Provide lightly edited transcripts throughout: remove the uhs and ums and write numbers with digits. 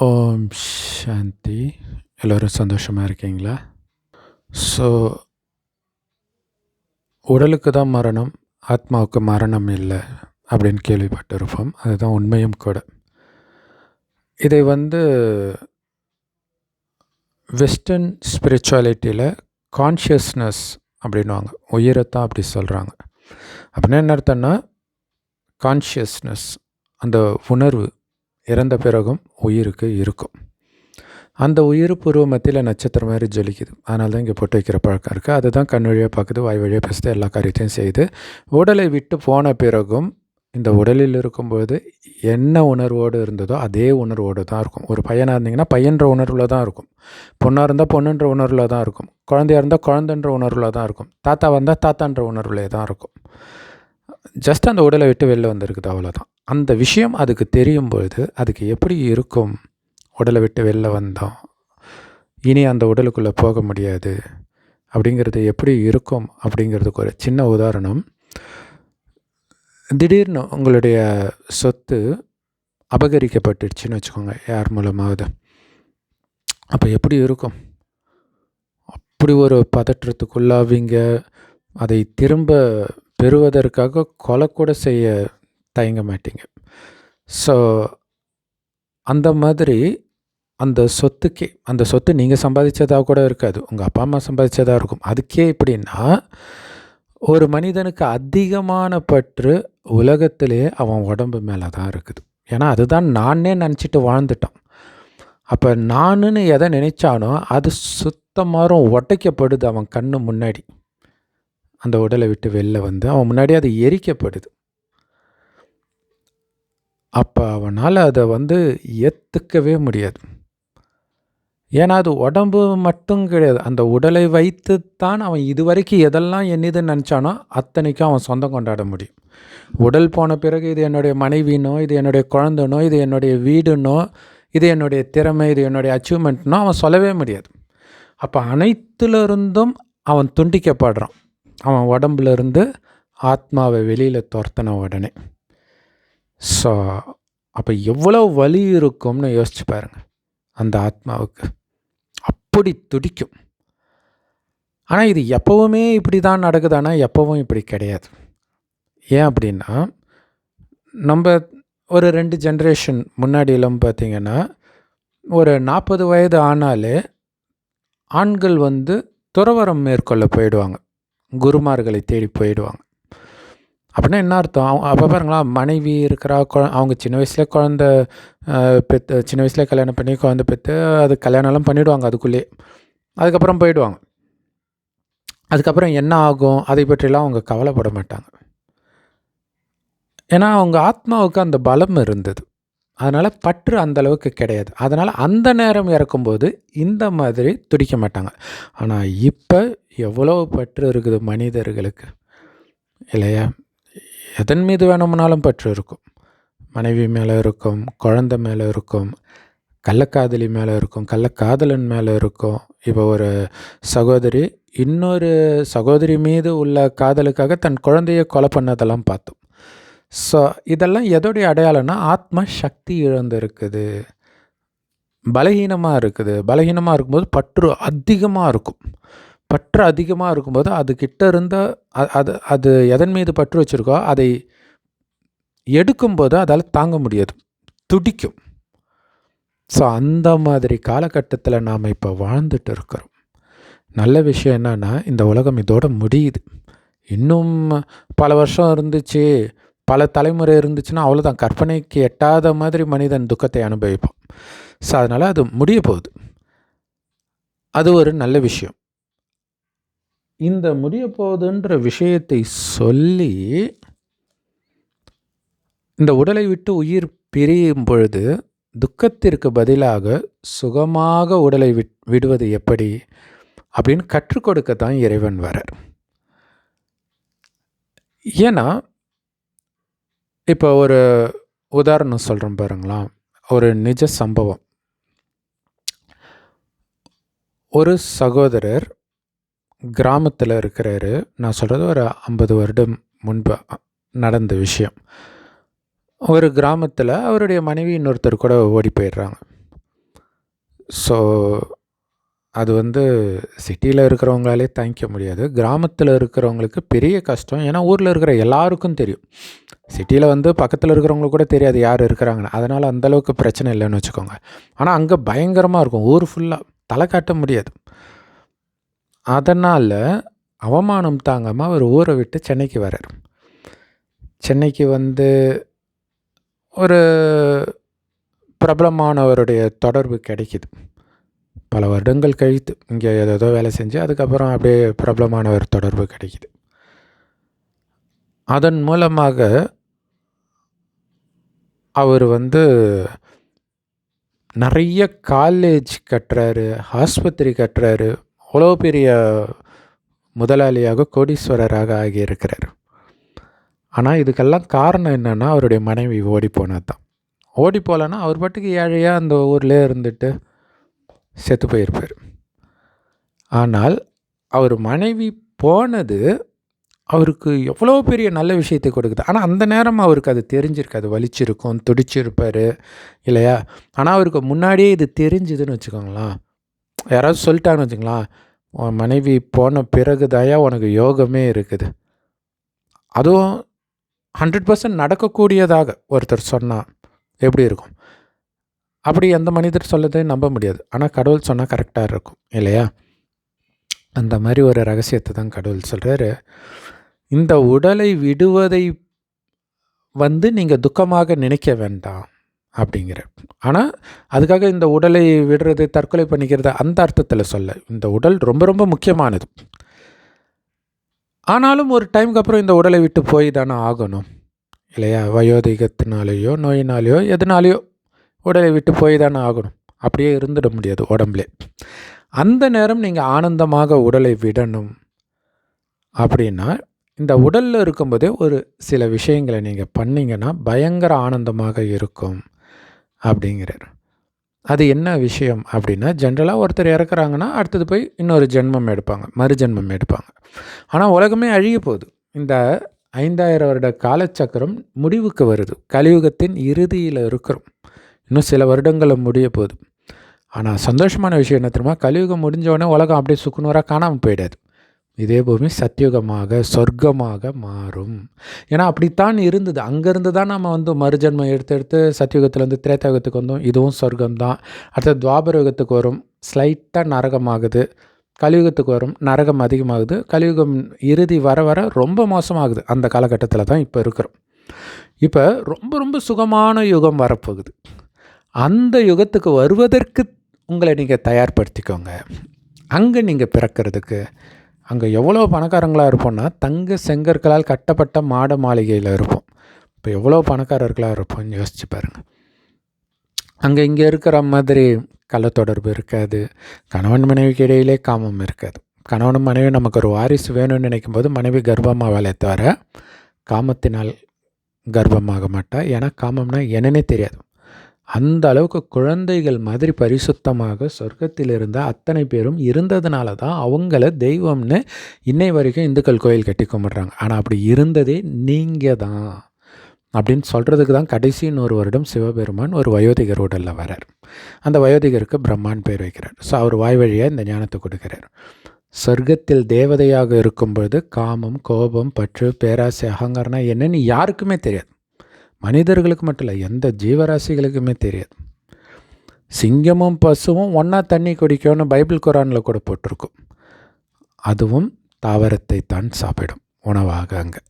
ஓம் சாந்தி. எல்லோரும் சந்தோஷமாக இருக்கீங்களா? ஸோ உடலுக்கு தான் மரணம், ஆத்மாவுக்கு மரணம் இல்லை அப்படின்னு கேள்விப்பட்டிருப்போம். அதுதான் உண்மையும் கூட. இதை வெஸ்டர்ன் ஸ்பிரிச்சுவாலிட்டியில் கான்ஷியஸ்னஸ் அப்படின்வாங்க. உயிரைத்தான் அப்படி சொல்கிறாங்க. அப்படின்னா என்ன அர்த்தம்னா, கான்ஷியஸ்னஸ், அந்த உணர்வு இறந்த பிறகும் உயிருக்கு இருக்கும். அந்த உயிர் பூர்வ மத்தியில் நட்சத்திரம் மாதிரி ஜொலிக்குது. அதனால தான் இங்கே போட்டு வைக்கிற பழக்கம் இருக்குது. அதுதான் கண் வழியாக பார்க்குது, வாய் வழியாக பேசுது, எல்லா காரியத்தையும் செய்யுது. உடலை விட்டு போன பிறகும் இந்த உடலில் இருக்கும்போது என்ன உணர்வோடு இருந்ததோ அதே உணர்வோடு தான் இருக்கும். ஒரு பையனாக இருந்தீங்கன்னா பையன்ற உணர்வில் தான் இருக்கும். பொண்ணாக இருந்தால் பொண்ணுன்ற உணர்வில் தான் இருக்கும். குழந்தையாக இருந்தால் குழந்தைன்ற உணர்வில் தான் இருக்கும். தாத்தா வந்தால் தாத்தான்ற உணர்வில் தான் இருக்கும். ஜஸ்ட் அந்த உடலை விட்டு வெளில வந்திருக்குது, அவ்வளோதான். அந்த விஷயம் அதுக்கு தெரியும் பொழுது அதுக்கு எப்படி இருக்கும்? உடலை விட்டு வெளில வந்தோம், இனி அந்த உடலுக்குள்ளே போக முடியாது அப்படிங்கிறது எப்படி இருக்கும் அப்படிங்கிறதுக்கு ஒரு சின்ன உதாரணம். திடீர்னு உங்களுடைய சொத்து அபகரிக்கப்பட்டுடுச்சுன்னு வச்சுக்கோங்க, யார் மூலமாவது. அப்போ எப்படி இருக்கும்? அப்படி ஒரு பதற்றத்துக்குள்ளாவீங்க. அதை திரும்ப பெறுவதற்காக கொலை கூட செய்ய தயங்க மாட்டீங்க. ஸோ அந்த மாதிரி அந்த சொத்து நீங்கள் சம்பாதிச்சதாக கூட இருக்காது, உங்கள் அப்பா அம்மா சம்பாதிச்சதாக இருக்கும். அதுக்கே எப்படின்னா, ஒரு மனிதனுக்கு அதிகமான பற்று உலகத்திலே அவன் உடம்பு மேலே தான் இருக்குது. ஏன்னா அதுதான் நானே நினச்சிட்டு வாழ்ந்துட்டான். அப்போ நானுன்னு எதை நினைச்சானோ அது சுத்தமாக உடைக்கப்படுது அவன் கண்ணு முன்னாடி. அந்த உடலை விட்டு வெளில வந்து அவன் முன்னாடி அது எரிக்கப்படுது. அப்போ அவனால் அதை ஏற்றுக்கவே முடியாது. ஏன்னா அது உடம்பு மட்டும் கிடையாது, அந்த உடலை வைத்து தான் அவன் இதுவரைக்கும் எதெல்லாம் என்னதுன்னு நினச்சானோ அத்தனைக்கும் அவன் சொந்தம் கொண்டாட முடியும். உடல் போன பிறகு இது என்னுடைய மனைவினோ, இது என்னுடைய குழந்தைனோ, இது என்னுடைய வீடுனோ, இது என்னுடைய திறமை, இது என்னுடைய அச்சீவ்மெண்ட்னோ அவன் சொல்லவே முடியாது. அப்போ அனைத்துலேருந்தும் அவன் துண்டிக்கப்படுறான். அவன் உடம்புலேருந்து ஆத்மாவை வெளியில் துரத்தின உடனே. ஸோ அப்போ எவ்வளோ வலி இருக்கும்னு யோசிச்சு பாருங்கள். அந்த ஆத்மாவுக்கு அப்படி துடிக்கும். ஆனால் இது எப்போவுமே இப்படி தான் நடக்குதானா? எப்போவும் இப்படி கிடையாது. ஏன் அப்படின்னா, நம்ம ஒரு 2 ஜென்ரேஷன் முன்னாடியெல்லாம் பார்த்திங்கன்னா, ஒரு 40 வயது ஆனாலே ஆண்கள் துறவரம் மேற்கொள்ள போயிடுவாங்க, குருமார்களை தேடி போயிடுவாங்க. அப்படின்னா என்ன அர்த்தம்? அப்போ பாருங்களா, மனைவி இருக்கிறா, அவங்க சின்ன வயசுலேயே குழந்த பெற்று, சின்ன வயசுலேயே கல்யாணம் பண்ணி குழந்த பெற்று, அது கல்யாணம்லாம் பண்ணிவிடுவாங்க அதுக்குள்ளேயே. அதுக்கப்புறம் போயிடுவாங்க. அதுக்கப்புறம் என்ன ஆகும் அதை பற்றிலாம் அவங்க கவலைப்பட மாட்டாங்க. ஏன்னா அவங்க ஆத்மாவுக்கு அந்த பலம் இருந்தது. அதனால் பற்று அந்தளவுக்கு கிடையாது. அதனால் அந்த நேரம் இறக்கும்போது இந்த மாதிரி துடிக்க மாட்டாங்க. ஆனால் இப்போ எவ்வளோ பற்று இருக்குது மனிதர்களுக்கு, இல்லையா? எதன் மீது வேணும்னாலும் பற்று இருக்கும். மனைவி மேலே இருக்கும், குழந்தை மேலே இருக்கும், கள்ளக்காதலி மேலே இருக்கும், கள்ளக்காதலன் மேலே இருக்கும். இப்போ ஒரு சகோதரி இன்னொரு சகோதரி மீது உள்ள காதலுக்காக தன் குழந்தையை கொலை பண்ணதெல்லாம் பார்த்தோம். ஸோ இதெல்லாம் எதோடைய அடையாளம்னா, ஆத்மா சக்தி இழந்திருக்குது, பலகீனமாக இருக்குது. பலகீனமாக இருக்கும்போது பற்று அதிகமாக இருக்கும். பற்று அதிகமாக இருக்கும்போது அதுக்கிட்ட இருந்த அது எதன் மீது பற்று வச்சுருக்கோ அதை எடுக்கும்போது அதால் தாங்க முடியாது, துடிக்கும். ஸோ அந்த மாதிரி காலகட்டத்தில் நாம் இப்போ வாழ்ந்துட்டு இருக்கிறோம். நல்ல விஷயம் என்னன்னா, இந்த உலகம் இதோட முடியுது. இன்னும் பல வருஷம் இருந்துச்சு, பல தலைமுறை இருந்துச்சுன்னா அவ்வளோதான், கற்பனைக்கு எட்டாத மாதிரி மனிதன் துக்கத்தை அனுபவிப்பான். ஸோ அதனால் அது முடிய போகுது. அது ஒரு நல்ல விஷயம். இந்த முடிய போகுதுன்ற விஷயத்தை சொல்லி, இந்த உடலை விட்டு உயிர் பிரியும் பொழுது துக்கத்திற்கு பதிலாக சுகமாக உடலை விடுவது எப்படி அப்படின்னு கற்றுக் கொடுக்கத்தான் இறைவன் வரார். ஏன்னா இப்போ ஒரு உதாரணம் சொல்கிறேன் பாருங்களா, ஒரு நிஜ சம்பவம். ஒரு சகோதரர் கிராமத்தில் இருக்கிறாரு. நான் சொல்கிறது ஒரு 50 வருடம் முன்பு நடந்த விஷயம். ஒரு கிராமத்தில் அவருடைய மனைவி இன்னொருத்தர் கூட ஓடி போயிடுறாங்க. ஸோ அது வந்து சிட்டியில் இருக்கிறவங்களாலே தாங்கிக்க முடியாது. கிராமத்தில் இருக்கிறவங்களுக்கு பெரிய கஷ்டம். ஏன்னா ஊரில் இருக்கிற எல்லாருக்கும் தெரியும். சிட்டியில் வந்து பக்கத்தில் இருக்கிறவங்களுக்கு கூட தெரியாது யார் இருக்கிறாங்கன்னு. அதனால் அந்தளவுக்கு பிரச்சனை இல்லைன்னு வச்சுக்கோங்க. ஆனால் அங்கே பயங்கரமாக இருக்கும். ஊர் ஃபுல்லாக தலை காட்ட முடியாது. அதனால் அவமானம் தாங்காமல் அவர் ஊரை விட்டு சென்னைக்கு வரார். சென்னைக்கு வந்து ஒரு பிரபலமானவருடைய தொடர்பு கிடைக்கிது. பல வருடங்கள் கழித்து இங்கே ஏதோ வேலை செஞ்சு அதுக்கப்புறம் அப்படியே பிரபலமானவர் தொடர்பு கிடைக்கிது. அதன் மூலமாக அவர் வந்து நிறைய காலேஜ் கட்டுறாரு, ஆஸ்பத்திரி கட்டுறாரு, அவ்வளோ பெரிய முதலாளியாக கோடீஸ்வரராக ஆகியிருக்கிறார். ஆனால் இதுக்கெல்லாம் காரணம் என்னென்னா அவருடைய மனைவி ஓடி போனது தான். ஓடி போகலன்னா அவர் பாட்டுக்கு ஏழையாக அந்த ஊர்லேயே இருந்துட்டு செத்து போயிருப்பார். ஆனால் அவர் மனைவி போனது அவருக்கு எவ்வளோ பெரிய நல்ல விஷயத்தை கொடுக்குது. ஆனால் அந்த நேரம் அவருக்கு அது தெரிஞ்சிருக்கு, அது வலிச்சிருக்கும், துடிச்சிருப்பார் இல்லையா? ஆனால் அவருக்கு முன்னாடியே இது தெரிஞ்சுதுன்னு வச்சுக்கோங்களேன். யாராவது சொல்லிட்டாங்கன்னு வச்சுங்களேன், உன் மனைவி போன பிறகு தாயா உனக்கு யோகமே இருக்குது. அதுவும் 100% நடக்கக்கூடியதாக ஒருத்தர் சொன்னால் எப்படி இருக்கும்? அப்படி எந்த மனிதர் சொல்லதை நம்ப முடியாது. ஆனால் கடவுள் சொன்னால் கரெக்டாக இருக்கும் இல்லையா? அந்த மாதிரி ஒரு ரகசியத்தை தான் கடவுள் சொல்கிறாரு. இந்த உடலை விடுவதை வந்து நீங்கள் துக்கமாக நினைக்க வேண்டாம் அப்படிங்கிற. ஆனால் அதுக்காக இந்த உடலை விடுறது, தற்கொலை பண்ணிக்கிறது அந்த அர்த்தத்தில் சொல்ல. இந்த உடல் ரொம்ப ரொம்ப முக்கியமானது. ஆனாலும் ஒரு டைமுக்கு அப்புறம் இந்த உடலை விட்டு போய் தானே ஆகணும் இல்லையா? வயோதிகத்தினாலேயோ நோயினாலேயோ எதனாலேயோ உடலை விட்டு போய் தானே ஆகணும். அப்படியே இருந்துட முடியாது உடம்புலே. அந்த நேரம் நீங்கள் ஆனந்தமாக உடலை விடணும் அப்படின்னா இந்த உடலில் இருக்கும்போதே ஒரு சில விஷயங்களை நீங்கள் பண்ணிங்கன்னா பயங்கர ஆனந்தமாக இருக்கும் அப்படிங்கிறார். அது என்ன விஷயம் அப்படின்னா, ஜென்ரலாக ஒருத்தர் இறக்குறாங்கன்னா அடுத்தது போய் இன்னொரு ஜென்மம் எடுப்பாங்க, மறுஜென்மம் எடுப்பாங்க. ஆனால் உலகமே அழிய போகுது. இந்த 5000 வருட காலச்சக்கரம் முடிவுக்கு வருது. கலியுகத்தின் இறுதியில் இருக்கிறோம். இன்னும் சில வருடங்களில் முடிய போகுது. ஆனால் சந்தோஷமான விஷயம் என்ன தெரியுமா? கலியுகம் முடிஞ்சவொடனே உலகம் அப்படியே சுக்குநூறாக காணாமல் போயிடாது. இதே பூமி சத்தியுகமாக சொர்க்கமாக மாறும். ஏன்னா அப்படித்தான் இருந்தது. அங்கேருந்து தான் நம்ம வந்து மறுஜன்மம் எடுத்து சத்தியுகத்துலேருந்து திரேதாயுகத்துக்கு வந்தோம். இதுவும் சொர்க்கம்தான். அடுத்தது துவாபர யுகத்துக்கு வரும், ஸ்லைட்டாக நரகமாகுது. கலியுகத்துக்கு வரும், நரகம் அதிகமாகுது. கலியுகம் இறுதி வர வர ரொம்ப மோசமாகுது. அந்த காலகட்டத்தில் தான் இப்போ இருக்கிறோம். இப்போ ரொம்ப ரொம்ப சுகமான யுகம் வரப்போகுது. அந்த யுகத்துக்கு வருவதற்கு உங்களை நீங்கள் தயார்படுத்திக்கோங்க. அங்கே நீங்கள் பிறக்கிறதுக்கு அங்கே எவ்வளோ பணக்காரங்களாக இருப்போம்னா, தங்க செங்கற்களால் கட்டப்பட்ட மாட மாளிகையில் இருப்போம். இப்போ எவ்வளோ பணக்காரர்களாக இருப்போம்னு யோசிச்சு பாருங்கள். அங்கே இங்கே இருக்கிற மாதிரி கள்ள தொடர்பு இருக்காது. கணவன் மனைவிக்கு இடையிலே காமம் இருக்காது. கணவன் மனைவி நமக்கு ஒரு வாரிசு வேணும்னு நினைக்கும் போது மனைவி கர்ப்பமாகவே தவிர காமத்தினால் கர்ப்பமாக மாட்டா. ஏன்னா காமம்னா என்னன்னே தெரியாது. அந்த அளவுக்கு குழந்தைகள் மாதிரி பரிசுத்தமாக சொர்க்கத்தில் இருந்த அத்தனை பேரும் இருந்ததுனால தான் அவங்கள தெய்வம்னு இன்னை வரைக்கும் இந்துக்கள் கோயில் கட்டி கும்பிட்றாங்க. ஆனால் அப்படி இருந்ததே நீங்கள் தான் அப்படின்னு சொல்கிறதுக்கு தான் கடைசி 100 வருடம் சிவபெருமான் ஒரு வயோதிகர் உடலில் வரார். அந்த வயோதிகருக்கு பிரம்மான் பேர் வைக்கிறார். ஸோ அவர் வாய் வழியாக இந்த ஞானத்தை கொடுக்குறார். சொர்க்கத்தில் தேவதையாக இருக்கும்பொழுது காமம், கோபம், பற்று, பேராசை, அகங்காரம்னா என்னன்னு யாருக்குமே தெரியாது. மனிதர்களுக்கு மட்டும் இல்லை, எந்த ஜீவராசிகளுக்குமே தெரியாது. சிங்கமும் பசுவும் ஒன்றா தண்ணி குடிக்கும்னு பைபிள் குரானில் கூட போட்டிருக்கும். அதுவும் தாவரத்தை தான் சாப்பிடும் உணவாக. அங்கே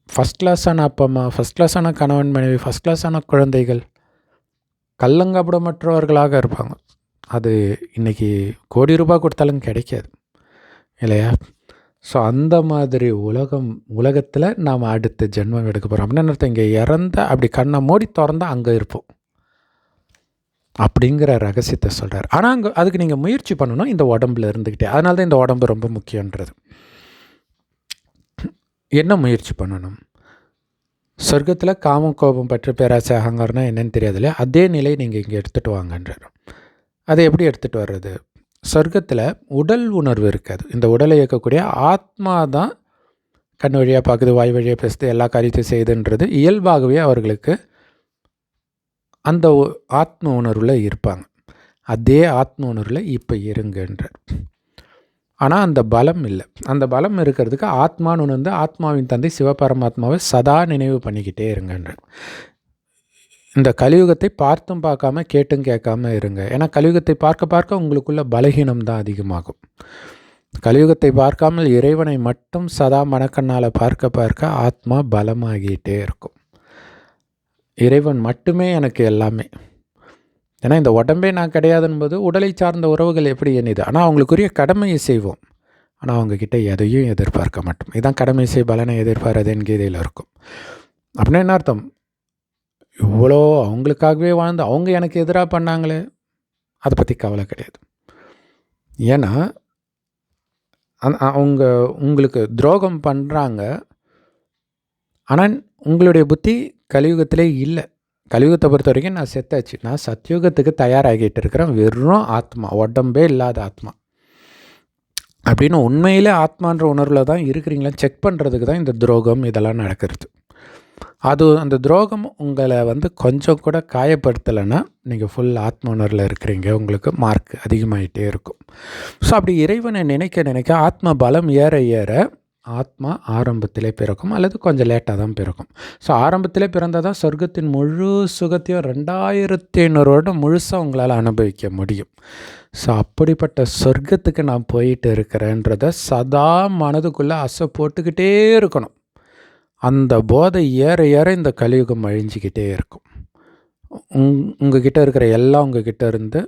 ஃபஸ்ட் கிளாஸான அப்பா அம்மா, ஃபஸ்ட் கிளாஸான கணவன் மனைவி, ஃபஸ்ட் கிளாஸான குழந்தைகள் கள்ளங்கபடமற்றவர்களாக இருப்பாங்க. அது இன்றைக்கி கோடி ரூபாய் கொடுத்தாலும் கிடைக்காது இல்லையா? ஸோ அந்த மாதிரி உலகத்தில் நாம் அடுத்த ஜென்மம் எடுக்க போகிறோம் அப்படின்னு அர்த்தம். இங்கே இறந்த அப்படி கண்ணை மூடி திறந்தா அங்கே இருப்போம் அப்படிங்கிற ரகசியத்தை சொல்கிறார். ஆனால் அங்கே அதுக்கு நீங்கள் முயற்சி பண்ணணும் இந்த உடம்புல இருந்துக்கிட்டே. அதனால தான் இந்த உடம்பு ரொம்ப முக்கியன்றது. என்ன முயற்சி பண்ணணும்? சொர்க்கத்தில் காமம், கோபம், பற்று, பேராசை, அகங்காரம்னா என்னன்னு தெரியாது இல்லையா? அதே நிலை நீங்கள் இங்கே எடுத்துகிட்டு வாங்கன்றார். அதை எப்படி எடுத்துகிட்டு வர்றது? சொர்க்கத்தில் உடல் உணர்வு இருக்காது. இந்த உடலை இயக்கக்கூடிய ஆத்மா தான் கண் வழியாக பார்க்குது, வாய் வழியாக பேசுது, எல்லா காரியத்தையும் செய்யுதுன்றது இயல்பாகவே அவர்களுக்கு அந்த ஆத்ம உணர்வில் இருப்பாங்க. அதே ஆத்ம உணர்வில் இப்போ இருங்கன்றார். ஆனால் அந்த பலம் இல்லை. அந்த பலம் இருக்கிறதுக்கு ஆத்மான்னு உணர்ந்து ஆத்மாவின் தந்தை சிவபரமாத்மாவை சதா நினைவு பண்ணிக்கிட்டே இருங்கன்றார். இந்த கலியுகத்தை பார்த்தும் பார்க்காம கேட்டும் கேட்காம இருங்க. ஏன்னா கலியுகத்தை பார்க்க பார்க்க உங்களுக்குள்ள பலகீனம் தான் அதிகமாகும். கலியுகத்தை பார்க்காமல் இறைவனை மட்டும் சதா மனக்கண்ணால் பார்க்க பார்க்க ஆத்மா பலமாகிட்டே இருக்கும். இறைவன் மட்டுமே எனக்கு எல்லாமே. ஏன்னா இந்த உடம்பே நான் கிடையாதுன்போது உடலை சார்ந்த உறவுகள் எப்படி எண்ணிது. ஆனால் அவங்களுக்குரிய கடமையை செய்வோம். ஆனால் அவங்கக்கிட்ட எதையும் எதிர்பார்க்க மாட்டோம். இதான் கடமை செய் பலனை எதிர்பார்றதுன்னு கீதையில் இருக்கும். அப்படின்னா என்ன அர்த்தம்? இவ்வளோ அவங்களுக்காகவே வாழ்ந்து அவங்க எனக்கு எதிராக பண்ணாங்களே, அதை பற்றி கவலை கிடையாது. ஏன்னா அவங்க உங்களுக்கு துரோகம் பண்ணுறாங்க. ஆனால் உங்களுடைய புத்தி கலியுகத்திலே இல்லை. கலியுகத்தை பொறுத்த வரைக்கும் நான் செத்தாச்சு. நான் சத்யுகத்துக்கு தயாராகிட்டு இருக்கிறேன். வெறும் ஆத்மா, உடம்பே இல்லாத ஆத்மா அப்படின்னு உண்மையிலே ஆத்மான்ற உணர்வில் தான் இருக்கிறீங்களான்னு செக் பண்ணுறதுக்கு தான் இந்த துரோகம் இதெல்லாம் நடக்கிறது. அது அந்த துரோகம் உங்களை கொஞ்சம் கூட காயப்படுத்தலைன்னா நீங்கள் ஃபுல் ஆத்ம உணர்வில் இருக்கிறீங்க. உங்களுக்கு மார்க் அதிகமாகிட்டே இருக்கும். ஸோ அப்படி இறைவனை நினைக்க நினைக்க ஆத்ம பலம் ஏற ஏற ஆத்மா ஆரம்பத்திலே பிறக்கும் அல்லது கொஞ்சம் லேட்டாக தான் பிறக்கும். ஸோ ஆரம்பத்திலே பிறந்தால் தான் சொர்க்கத்தின் முழு சுகத்தையும் 2500 வருடம் முழுசாக உங்களால் அனுபவிக்க முடியும். ஸோ அப்படிப்பட்ட சொர்க்கத்துக்கு நான் போயிட்டு இருக்கிறேன்றதை சதா மனதுக்குள்ளே அசை போட்டுக்கிட்டே இருக்கணும். அந்த போதை ஏற ஏற இந்த கலியுகம் அழிஞ்சிக்கிட்டே இருக்கும். உங்ககிட்ட இருக்கிற எல்லாம் உங்ககிட்ட இருந்து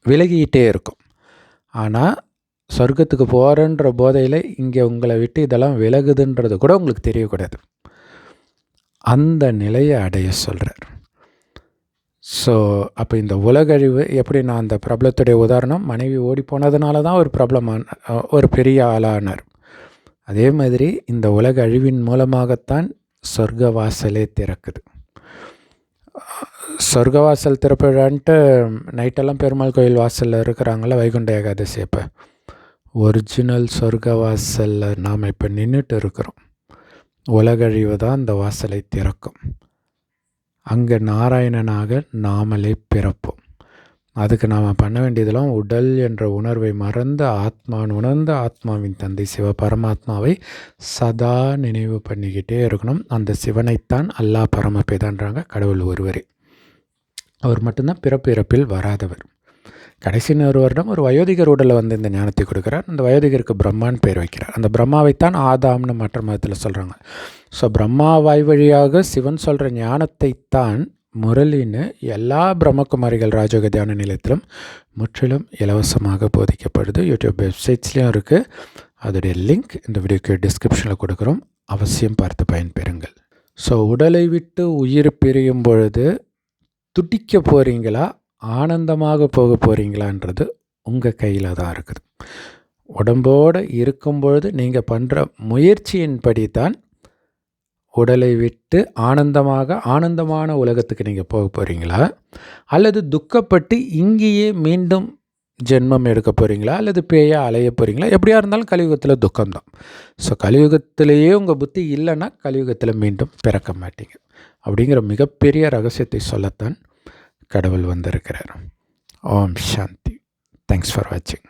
விலகிக்கிட்டே இருக்கும். ஆனால் சொர்க்கத்துக்கு போகிறன்ற போதையில் இங்கே உங்களை விட்டு இதெல்லாம் விலகுதுன்றது கூட உங்களுக்கு தெரியக்கூடாது. அந்த நிலையை அடைய சொல்கிறார். ஸோ அப்போ இந்த உலகழிவு எப்படி, நான் அந்த பிரபலத்துடைய உதாரணம், மனைவி ஓடி போனதுனால தான் ஒரு பெரிய ஆளானார். அதே மாதிரி இந்த உலக அழிவின் மூலமாகத்தான் சொர்க்க வாசலே திறக்குது. சொர்க்கவாசல் திறப்புடான்ட்டு நைட்டெல்லாம் பெருமாள் கோயில் வாசலில் இருக்கிறாங்கள வைகுண்ட ஏகாதசி அப்போ, ஒரிஜினல் சொர்க்க வாசலில் நாம் இப்போ நின்றுட்டு இருக்கிறோம். உலகழிவு தான் அந்த வாசலை திறக்கும். அங்கே நாராயணனாக நாமளே பிறப்போம். அதுக்கு நாம் பண்ண வேண்டியதெல்லாம் உடல் என்ற உணர்வை மறந்து ஆத்மான் உணர்ந்து ஆத்மாவின் தந்தை சிவ பரமாத்மாவை சதா நினைவு பண்ணிக்கிட்டே இருக்கணும். அந்த சிவனைத்தான் அல்லாஹ் பரமபிதான்றாங்க. கடவுள் ஒருவரே, அவர் மட்டும்தான் பிறப்பு இறப்பில் வராதவர். கடைசி 100 வருடம் ஒரு வயோதிகர் உடலில் இந்த ஞானத்தை கொடுக்குறார். அந்த வயோதிகருக்கு பிரம்மான்னு பேர் வைக்கிறார். அந்த பிரம்மாவைத்தான் ஆதாம்னு மற்ற மதத்தில் சொல்கிறாங்க. ஸோ பிரம்மா வாய் வழியாக சிவன் சொல்கிற ஞானத்தைத்தான் முரளின்னு எல்லா பிரம்மகுமாரிகள் ராஜயோக தியான நிலையத்திலும் முற்றிலும் இலவசமாக போதிக்கப்படுது. யூடியூப் வெப்சைட்ஸ்லேயும் இருக்குது. அதோடைய லிங்க் இந்த வீடியோக்கு டிஸ்கிரிப்ஷனில் கொடுக்குறோம். அவசியம் பார்த்து பயன்பெறுங்கள். ஸோ உடலை விட்டு உயிர் பிரியும் பொழுது துடிக்க போகிறீங்களா, ஆனந்தமாக போக போகிறீங்களான்றது உங்கள் கையில் தான் இருக்குது. உடம்போடு இருக்கும் பொழுது நீங்கள் பண்ணுற முயற்சியின்படி தான் உடலை விட்டு ஆனந்தமான உலகத்துக்கு நீங்கள் போக போகிறீங்களா, அல்லது துக்கப்பட்டு இங்கேயே மீண்டும் ஜென்மம் எடுக்க போகிறீங்களா, அல்லது பேயாக அலைய போகிறீங்களா? எப்படியா இருந்தாலும் கலியுகத்தில் துக்கம்தான். ஸோ கலியுகத்திலேயே உங்கள் புத்தி இல்லைன்னா கலியுகத்தில் மீண்டும் பிறக்க மாட்டீங்க. அப்படிங்கிற மிகப்பெரிய ரகசியத்தை சொல்லத்தான் கடவுள் வந்திருக்கிறார். ஓம் சாந்தி. தேங்க்ஸ் ஃபார் வாட்சிங்.